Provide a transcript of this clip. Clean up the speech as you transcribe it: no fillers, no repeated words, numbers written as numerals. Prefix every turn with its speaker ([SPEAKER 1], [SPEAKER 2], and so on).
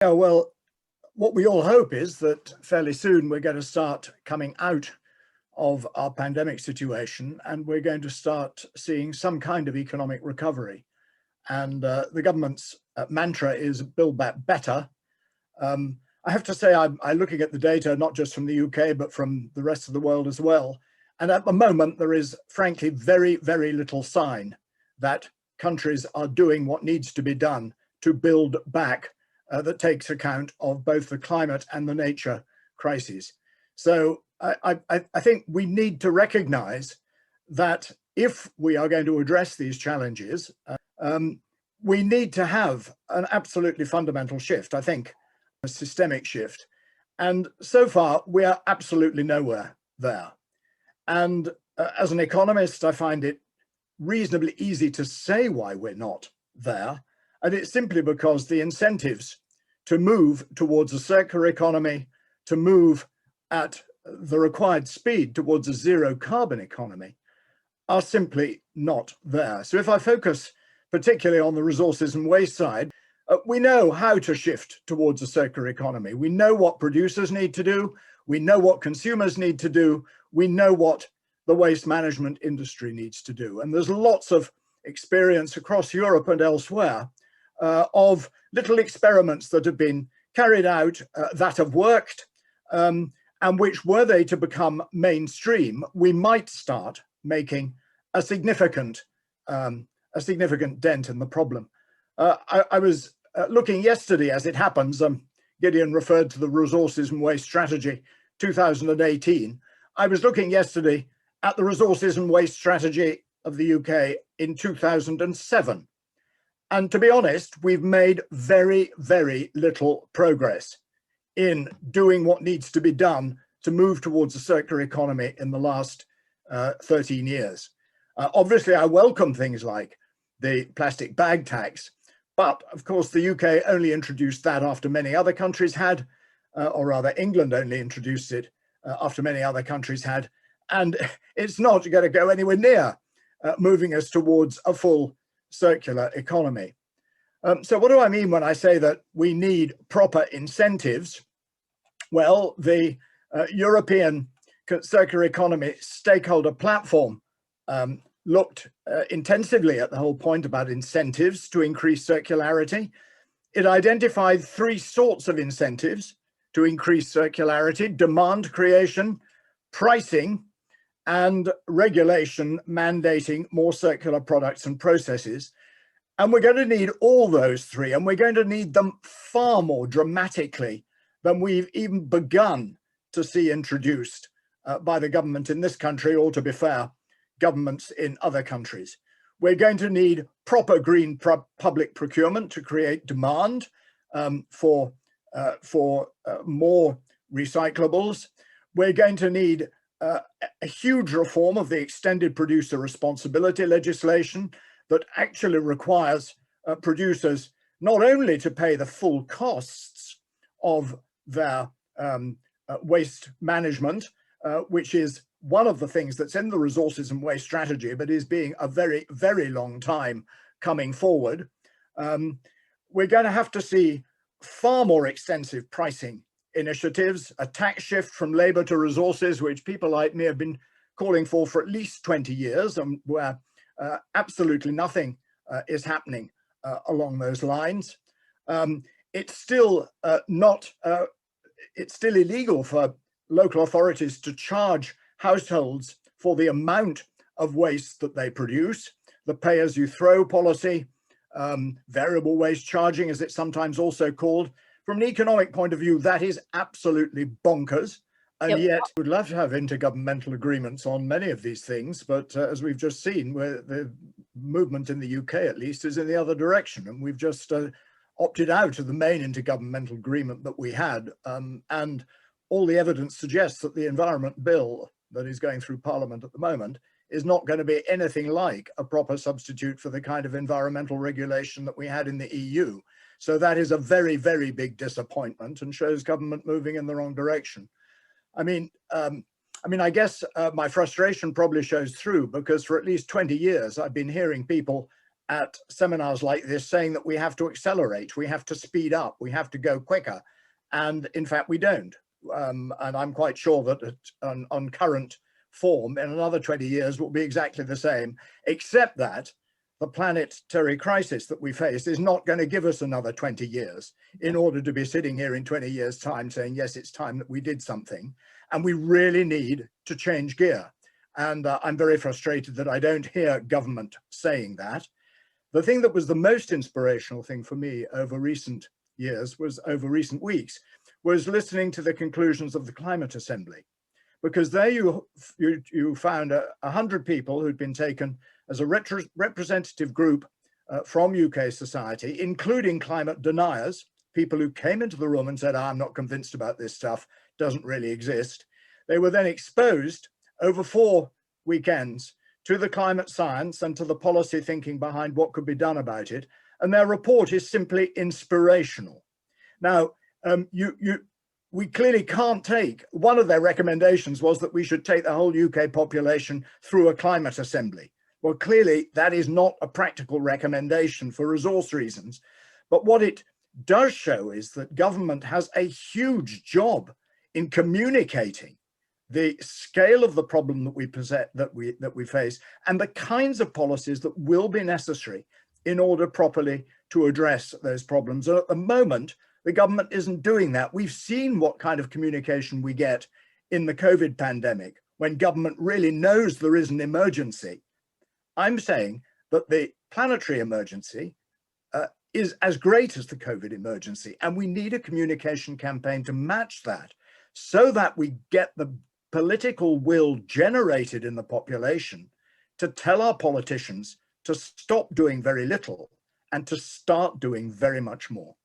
[SPEAKER 1] Yeah, well, what we all hope is that fairly soon we're going to start coming out of our pandemic situation and we're going to start seeing some kind of economic recovery. And the government's mantra is build back better. I have to say, I'm looking at the data, not just from the UK, but from the rest of the world as well. And at the moment, there is frankly very, very little sign that countries are doing what needs to be done to build back that takes account of both the climate and the nature crises. So I think we need to recognize that if we are going to address these challenges, we need to have an absolutely fundamental shift, I think, a systemic shift. And so far, we are absolutely nowhere there. And as an economist, I find it reasonably easy to say why we're not there. And it's simply because the incentives to move towards a circular economy, to move at the required speed towards a zero carbon economy, are simply not there. So if I focus particularly on the resources and waste side, we know how to shift towards a circular economy. We know what producers need to do. We know what consumers need to do. We know what the waste management industry needs to do. And there's lots of experience across Europe and elsewhere of little experiments that have been carried out that have worked, and which, were they to become mainstream, we might start making a significant dent in the problem. I was looking yesterday, as it happens, Gideon referred to the Resources and Waste Strategy 2018. I was looking yesterday at the Resources and Waste Strategy of the UK in 2007. And to be honest, we've made very, very little progress in doing what needs to be done to move towards a circular economy in the last 13 years. Obviously, I welcome things like the plastic bag tax, but of course, the UK only introduced that after many other countries had, or rather England only introduced it after many other countries had. And it's not going to go anywhere near moving us towards a full circular economy. So what do I mean when I say that we need proper incentives? Well, the European Circular Economy Stakeholder Platform looked intensively at the whole point about incentives to increase circularity. It identified three sorts of incentives to increase circularity: demand creation, pricing, and regulation mandating more circular products and processes. And we're going to need all those three, and we're going to need them far more dramatically than we've even begun to see introduced by the government in this country, or, to be fair, governments in other countries. We're going to need proper green public procurement to create demand for more recyclables. We're going to need a huge reform of the extended producer responsibility legislation that actually requires producers not only to pay the full costs of their waste management, which is one of the things that's in the Resources and Waste Strategy, but is being a very, very long time coming forward. We're going to have to see far more extensive pricing initiatives, a tax shift from labour to resources, which people like me have been calling for at least 20 years, and where absolutely nothing is happening along those lines. It's still it's still illegal for local authorities to charge households for the amount of waste that they produce. The pay-as-you-throw policy, variable waste charging, as it's sometimes also called. From an economic point of view, that is absolutely bonkers. And yet we'd love to have intergovernmental agreements on many of these things. But as we've just seen, where the movement in the UK, at least, is in the other direction. And we've just opted out of the main intergovernmental agreement that we had. And all the evidence suggests that the environment bill that is going through Parliament at the moment is not going to be anything like a proper substitute for the kind of environmental regulation that we had in the EU. So that is a very, very big disappointment and shows government moving in the wrong direction. I mean, I guess my frustration probably shows through, because for at least 20 years, I've been hearing people at seminars like this saying that we have to accelerate, we have to speed up, we have to go quicker. And in fact, we don't. And I'm quite sure that on current form, in another 20 years will be exactly the same, except that the planetary crisis that we face is not going to give us another 20 years in order to be sitting here in 20 years' time saying, yes, it's time that we did something. And we really need to change gear. And I'm very frustrated that I don't hear government saying that. The thing that was the most inspirational thing for me over recent recent weeks, was listening to the conclusions of the Climate Assembly. Because there you found 100 people who'd been taken as a representative group from UK society, including climate deniers, people who came into the room and said, I'm not convinced about this stuff, doesn't really exist. They were then exposed over 4 weekends to the climate science and to the policy thinking behind what could be done about it. And their report is simply inspirational. Now, we clearly can't take, one of their recommendations was that we should take the whole UK population through a climate assembly. Well, clearly that is not a practical recommendation for resource reasons. But what it does show is that government has a huge job in communicating the scale of the problem that we face and the kinds of policies that will be necessary in order properly to address those problems. And at the moment, the government isn't doing that. We've seen what kind of communication we get in the COVID pandemic when government really knows there is an emergency. I'm saying that the planetary emergency is as great as the COVID emergency, and we need a communication campaign to match that so that we get the political will generated in the population to tell our politicians to stop doing very little and to start doing very much more.